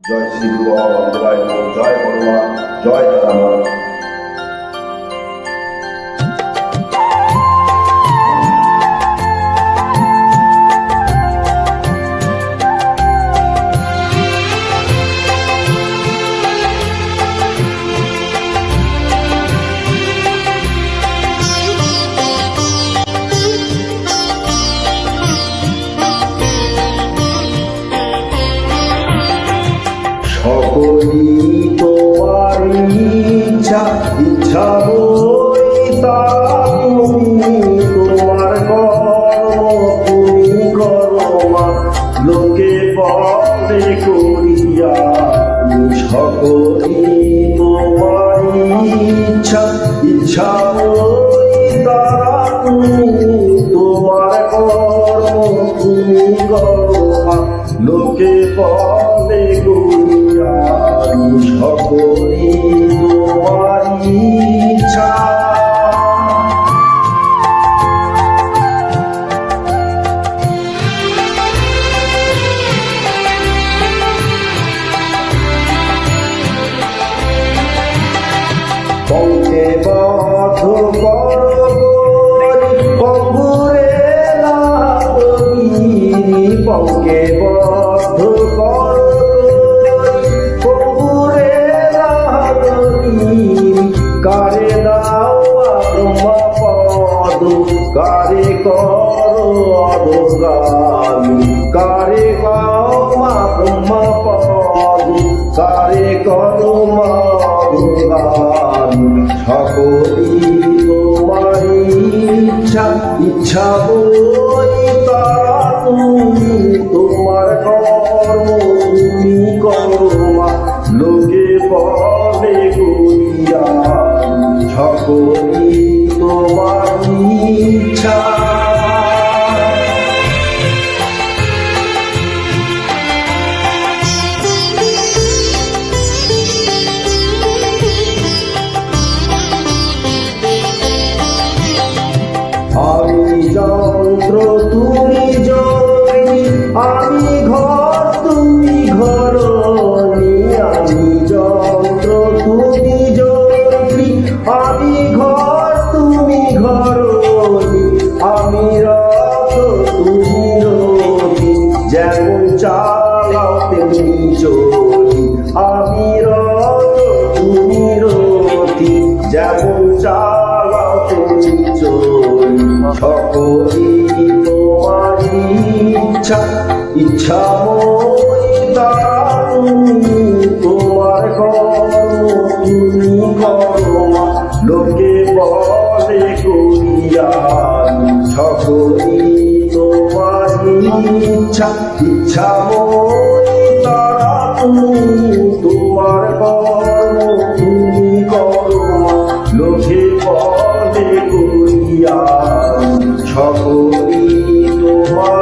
জয় শ্রী গুরু বাবা বন্দরায় জয় বড়মা, জয় তারামা। সকলি তোমার ইচ্ছা, ইচ্ছা বই তুমি তোমার কর্ম তুমি করো মা, লোকে বলে করিয়া। সকলি তোমার ইচ্ছা, ইচ্ছা বই তুমি তোমার কর্ম তুমি করো মা, লোকে বলে করিয়া। সকলি তোমার ইচ্ছা। পঙ্কে বধ করো পঙ্গুরে লাগি, পঙ্কে বধ করো পঙ্গুরে লাগি। কারে দাও ব্রহ্মা পদ, কারে করো অধগামী। কারে গাও মা ব্রহ্মা পদ, কারে করো মা অধগামী। সকলি তোমার ইচ্ছা, ইচ্ছা বই তারা তুমি তোমার কর্ম তুমি করো মা, লোকে বলে করিয়া। সকলি তোমার ইচ্ছা। আমি যন্ত্র তুমি জয়ী, আমি ঘর তুমি ঘরণী। আমি যন্ত্র তুমি জয়ী, আমি ঘর তুমি ঘরণী। আমি রথ তুমি রথী, যেমন চালাও তেমনি চলি। আমি রথ তুমি রথী, যেমন চালাও তেমনি চলি। সকলি তোমার ইচ্ছা, ইচ্ছা মই তারা তুমি তোমার কর্ম তুমি করো মা, লোকে বলে করিয়া। সকলি তোমার ইচ্ছা, ইচ্ছা মই তারা তুমি তোমার কর্ম তুমি করো মা, লোকে বলে করিয়া। সকলি তোমার